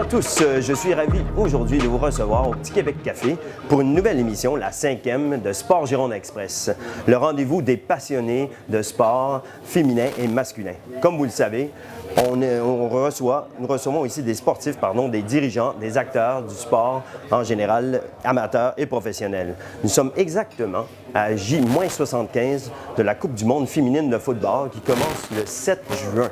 à tous, je suis ravi aujourd'hui de vous recevoir au Petit Québec Café pour une nouvelle émission, la 5e de Sport Gironde Express, le rendez-vous des passionnés de sport féminin et masculin. Comme vous le savez, nous recevons ici des sportifs, des dirigeants, des acteurs du sport en général, amateurs et professionnels. Nous sommes exactement à J-75 de la Coupe du monde féminine de football qui commence le 7 juin.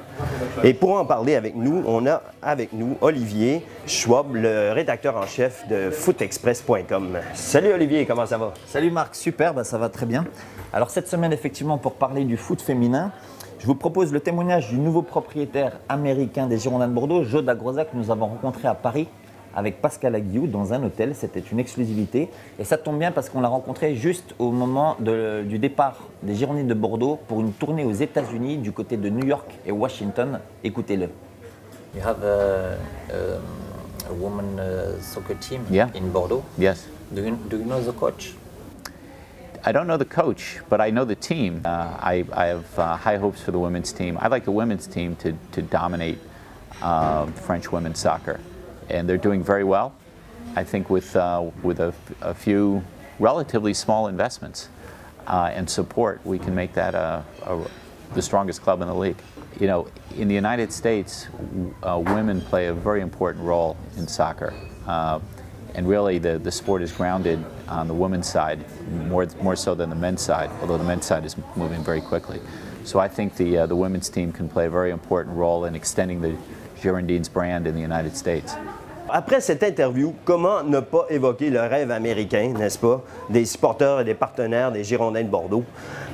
Et pour en parler avec nous, on a avec nous Olivier Schwab, le rédacteur en chef de footexpress.com. Salut Olivier, comment ça va? Salut Marc, super, ça va très bien. Alors cette semaine, effectivement, pour parler du foot féminin, je vous propose le témoignage du nouveau propriétaire américain des Girondins de Bordeaux, Joe Dagrosa, que nous avons rencontré à Paris avec Pascal Aguillou dans un hôtel. C'était une exclusivité. Et ça tombe bien parce qu'on l'a rencontré juste au moment du départ des Girondins de Bordeaux pour une tournée aux États-Unis du côté de New York et Washington. Écoutez-le. You have a woman soccer team in Bordeaux. Yes. Do you know the coach? I don't know the coach, but I know the team. I have high hopes for the women's team. I like the women's team to dominate French women's soccer, and they're doing very well. I think with a few relatively small investments and support, we can make that the strongest club in the league. You know, in the United States, women play a very important role in soccer. And really, the sport is grounded on the women's side more so than the men's side, although the men's side is moving very quickly. So I think the women's team can play a very important role in extending the Girondins brand in the United States. Après cette interview, comment ne pas évoquer le rêve américain, n'est-ce pas, des supporters et des partenaires des Girondins de Bordeaux?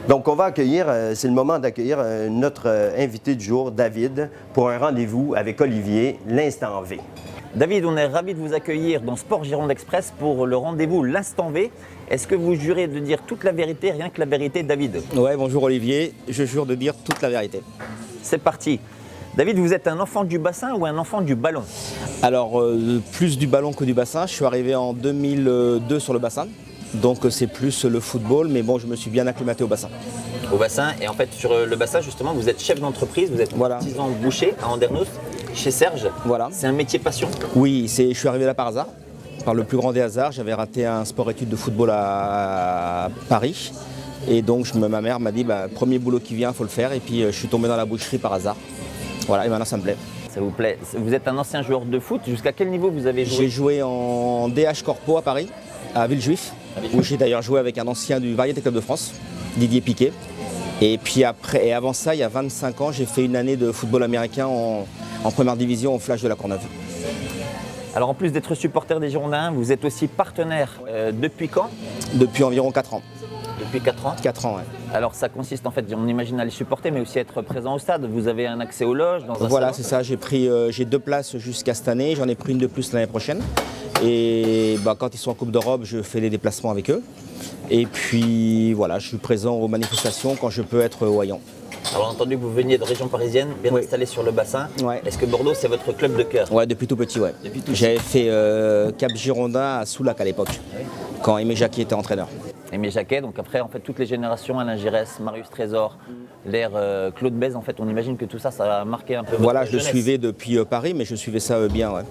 Donc on va accueillir, c'est le moment d'accueillir notre invité du jour, David, pour un rendez-vous avec Olivier, l'Instant V. David, on est ravis de vous accueillir dans Sport Gironde Express pour le rendez-vous L'Instant V. Est-ce que vous jurez de dire toute la vérité, rien que la vérité, David? Ouais, bonjour Olivier, je jure de dire toute la vérité. C'est parti. David, vous êtes un enfant du bassin ou un enfant du ballon? Alors, plus du ballon que du bassin. Je suis arrivé en 2002 sur le bassin, donc c'est plus le football, mais bon, je me suis bien acclimaté au bassin. Au bassin, et en fait sur le bassin justement, vous êtes chef d'entreprise, vous êtes artisan boucher à Andernos, chez Serge. Voilà. C'est un métier passion? Oui, je suis arrivé là par hasard, par le plus grand des hasards. J'avais raté un sport-études de football à Paris. Et donc ma mère m'a dit, premier boulot qui vient, il faut le faire. Et puis je suis tombé dans la boucherie par hasard. Voilà, et maintenant ça me plaît. Ça vous plaît? Vous êtes un ancien joueur de foot, jusqu'à quel niveau vous avez joué? J'ai joué en DH Corpo à Paris, à Villejuif, où j'ai d'ailleurs joué avec un ancien du Variété Club de France, Didier Piquet. Et puis après, et avant ça, il y a 25 ans, j'ai fait une année de football américain en première division au Flash de la Courneuve. Alors en plus d'être supporter des Girondins, vous êtes aussi partenaire depuis quand? Depuis environ 4 ans. Depuis 4 ans? 4 ans, oui. Alors ça consiste en fait, on imagine à les supporter, mais aussi être présent au stade. Vous avez un accès aux loges dans un Voilà, salon? c'est ça. J'ai 2 places jusqu'à cette année. J'en ai pris une de plus l'année prochaine. Et quand ils sont en Coupe d'Europe, je fais les déplacements avec eux. Et puis voilà, je suis présent aux manifestations quand je peux être au Hayan. Alors entendu que vous veniez de région parisienne, bien installé sur le bassin. Ouais. Est-ce que Bordeaux c'est votre club de cœur? Ouais, depuis tout petit, ouais. J'avais fait Cap Girondin à Soulac à l'époque, quand Aimé Jacquet était entraîneur. Aimé Jacquet, donc après en fait toutes les générations, Alain Giresse, Marius Trésor, l'ère Claude Bèze, en fait on imagine que tout ça, ça a marqué un peu votre Voilà, je le jeunesse. suivais depuis Paris, mais je suivais ça bien, ouais.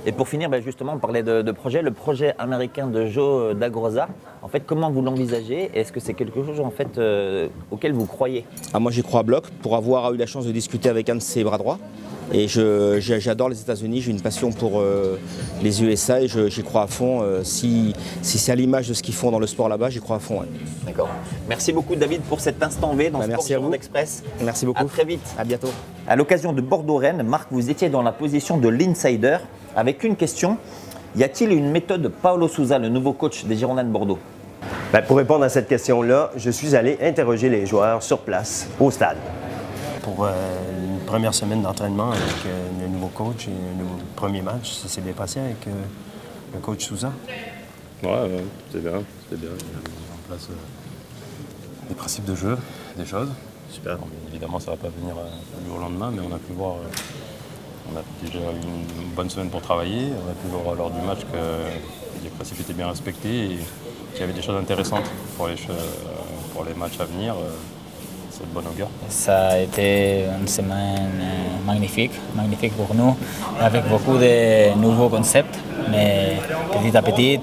Et pour finir, justement, on parlait de projet, le projet américain de Joe Dagrosa. En fait, comment vous l'envisagez? Est-ce que c'est quelque chose en fait auquel vous croyez? Moi j'y crois à bloc, pour avoir eu la chance de discuter avec un de ses bras droits. Et j'adore les États-Unis, j'ai une passion pour les USA et j'y crois à fond. Si c'est à l'image de ce qu'ils font dans le sport là-bas, j'y crois à fond. Ouais. D'accord. Merci beaucoup David pour cet instant V dans Sport Gironde Express. Merci beaucoup. À très vite. À bientôt. À l'occasion de Bordeaux-Rennes, Marc, vous étiez dans la position de l'insider avec une question. Y a-t-il une méthode de Paulo Sousa, le nouveau coach des Girondins de Bordeaux? Pour répondre à cette question-là, je suis allé interroger les joueurs sur place, au stade. Pour une première semaine d'entraînement avec le nouveau coach et le premier match, ça s'est bien passé avec le coach Sousa? Ouais, c'est bien. Il a mis en place des principes de jeu, des choses. Super. Bon, évidemment, ça ne va pas venir du jour au lendemain, mais on a pu voir, on a déjà eu une bonne semaine pour travailler. On a pu voir lors du match que les principes étaient bien respectés et qu'il y avait des choses intéressantes pour les matchs à venir. c'est de bon augure. Ça a été une semaine magnifique pour nous, avec beaucoup de nouveaux concepts, mais petit à petit,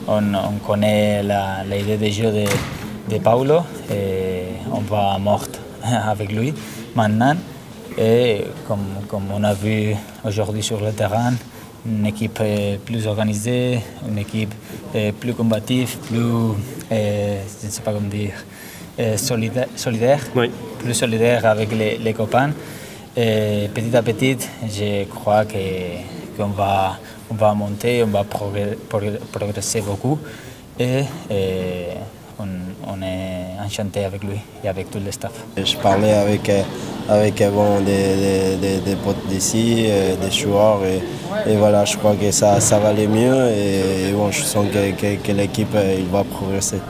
on connaît l'idée de jeu de Paulo et on va mort avec lui maintenant. Et comme on a vu aujourd'hui sur le terrain, une équipe plus organisée, une équipe plus combative, plus, je ne sais pas comment dire, solidaire, Oui. plus solidaire avec les copains. Et petit à petit, je crois qu'on va monter, on va progresser beaucoup et on est enchanté avec lui et avec tout le staff. Je parlais avec des potes d'ici, des joueurs et voilà, je crois que ça va aller mieux et bon, je sens que l'équipe il va progresser.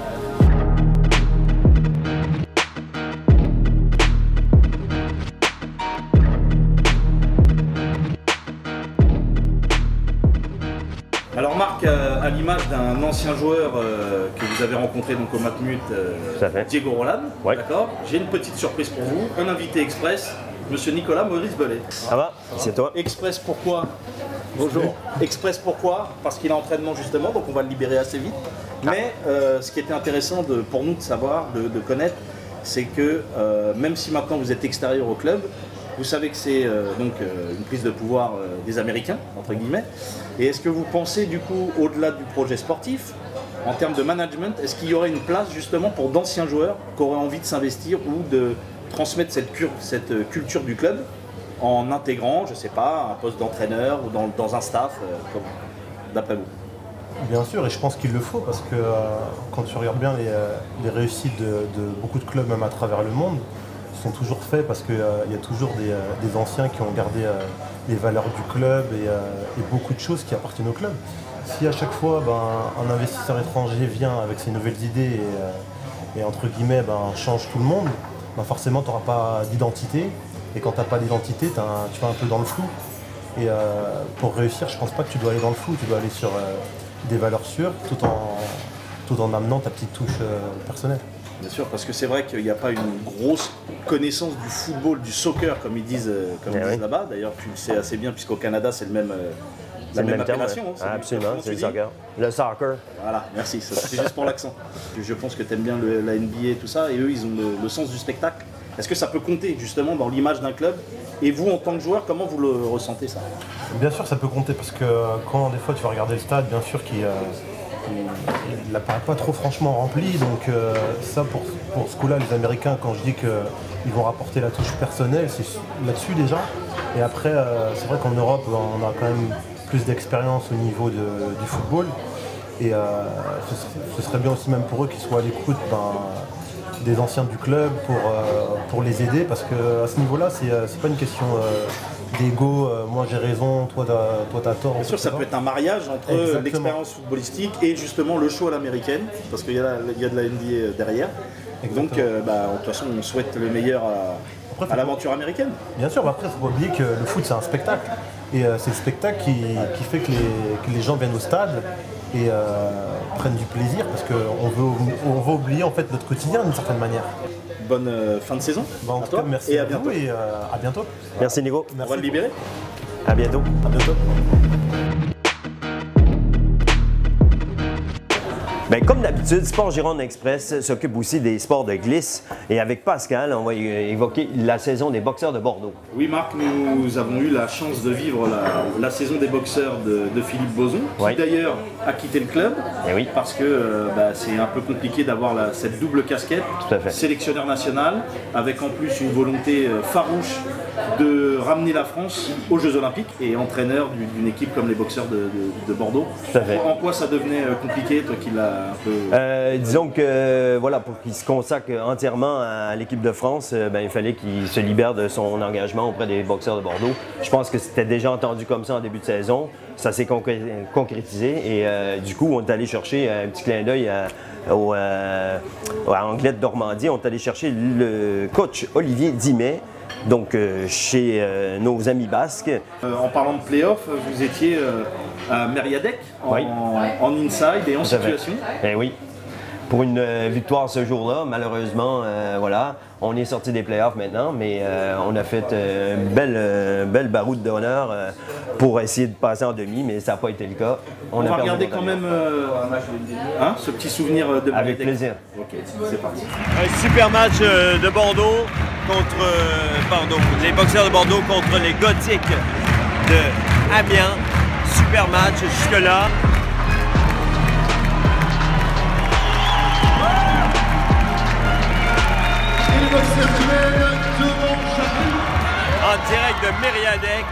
Alors Marc, à l'image d'un ancien joueur que vous avez rencontré donc au Matmut, Diego Roland, Ouais. d'accord. J'ai une petite surprise pour vous, un invité express, Monsieur Nicolas Maurice Bellet. Ça va? C'est toi? Express pourquoi? Bonjour. Express pourquoi? Parce qu'il est en entraînement justement, donc on va le libérer assez vite. Mais ce qui était intéressant pour nous de savoir, de connaître, c'est que même si maintenant vous êtes extérieur au club, vous savez que c'est une prise de pouvoir des Américains, entre guillemets. Et est-ce que vous pensez du coup, au-delà du projet sportif, en termes de management, est-ce qu'il y aurait une place justement pour d'anciens joueurs qui auraient envie de s'investir ou de transmettre cette culture du club en intégrant, je ne sais pas, un poste d'entraîneur ou dans un staff, d'après vous? Bien sûr, et je pense qu'il le faut parce que quand tu regardes bien les réussites de beaucoup de clubs, même à travers le monde, sont toujours faits parce qu'il y a toujours des anciens qui ont gardé les valeurs du club et beaucoup de choses qui appartiennent au club. Si à chaque fois un investisseur étranger vient avec ses nouvelles idées et entre guillemets change tout le monde, forcément tu n'auras pas d'identité et quand tu n'as pas d'identité tu vas un peu dans le flou. Et pour réussir, je pense pas que tu dois aller dans le flou, tu dois aller sur des valeurs sûres tout en amenant ta petite touche personnelle. Bien sûr, parce que c'est vrai qu'il n'y a pas une grosse connaissance du football, du soccer, comme ils disent, là-bas. D'ailleurs, tu le sais assez bien, puisqu'au Canada, c'est la même appellation. Terme, ouais. Absolument, c'est le soccer. Le soccer. Voilà, merci, c'est juste pour l'accent. Je pense que tu aimes bien la NBA et tout ça, et eux, ils ont le sens du spectacle. Est-ce que ça peut compter, justement, dans l'image d'un club? Et vous, en tant que joueur, comment vous le ressentez, ça? Bien sûr, ça peut compter, parce que quand des fois tu vas regarder le stade, bien sûr qu'il n'apparaît pas trop franchement rempli, donc ça pour ce coup-là, les Américains, quand je dis qu'ils vont rapporter la touche personnelle, c'est là-dessus déjà. Et après, c'est vrai qu'en Europe, on a quand même plus d'expérience au niveau du football, et ce serait bien aussi même pour eux qu'ils soient à l'écoute des anciens du club pour les aider, parce qu'à ce niveau-là, c'est pas une question d'ego, moi j'ai raison, toi t'as tort. Bien sûr, ça peut être un mariage entre l'expérience footballistique et justement le show à l'américaine, parce qu'il y a de la NBA derrière. Exactement. Donc, de toute façon, on souhaite le meilleur à l'aventure américaine. Bien sûr, après, il ne faut pas oublier que le foot, c'est un spectacle. Et c'est le spectacle qui fait que les gens viennent au stade et prennent du plaisir, parce qu'on veut oublier en fait notre quotidien d'une certaine manière. Bonne fin de saison. En tout cas, merci et à bientôt. À bientôt. Merci Nico. Merci. On va le libérer. À bientôt. À bientôt. Bien, comme d'habitude, Sport Gironde Express s'occupe aussi des sports de glisse. Et avec Pascal, on va évoquer la saison des boxeurs de Bordeaux. Oui, Marc, nous avons eu la chance de vivre la saison des boxeurs de Philippe Boson, qui d'ailleurs a quitté le club, parce que c'est un peu compliqué d'avoir cette double casquette, sélectionneur national, avec en plus une volonté farouche de ramener la France aux Jeux Olympiques et entraîneur d'une équipe comme les boxeurs de Bordeaux. Tout à fait. En quoi ça devenait compliqué, toi qui l'as un peu... disons que pour qu'il se consacre entièrement à l'équipe de France, il fallait qu'il se libère de son engagement auprès des boxeurs de Bordeaux. Je pense que c'était déjà entendu comme ça en début de saison. Ça s'est concrétisé et du coup, on est allé chercher un petit clin d'œil à Anglais de Normandie. On est allé chercher le coach Olivier Dimet. Donc, chez nos amis basques. En parlant de play-off, vous étiez à Mériadec en inside et en situation. Eh oui. pour une victoire ce jour-là. Malheureusement, voilà, on est sorti des playoffs maintenant, mais on a fait une belle baroute d'honneur pour essayer de passer en demi, mais ça n'a pas été le cas. On va regarder quand même ce petit souvenir de Mariadec. Avec plaisir. Ok, c'est parti. Un super match de Bordeaux contre les boxeurs de Bordeaux contre les Gothiques de Amiens. Super match jusque-là. En direct de Mériadec,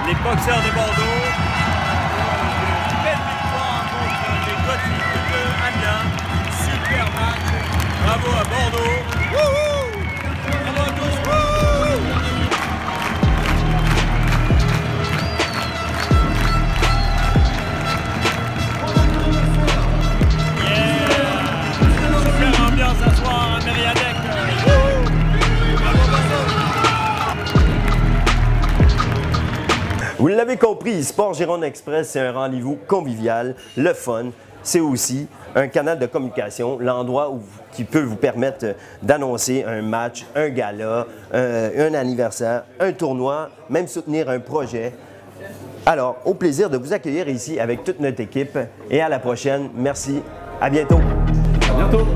les boxeurs de Bordeaux. Belle victoire contre les Gothiques de Amiens. Super match. Bravo à Bordeaux. Wouhou! Bravo à tous. Wouhou! Yeah! Super ambiance à soir à Mériadec. Vous l'avez compris, Sport Gironde Express, c'est un rendez-vous convivial, le fun. C'est aussi un canal de communication, l'endroit qui peut vous permettre d'annoncer un match, un gala, un anniversaire, un tournoi, même soutenir un projet. Alors, au plaisir de vous accueillir ici avec toute notre équipe et à la prochaine. Merci, à bientôt. À bientôt.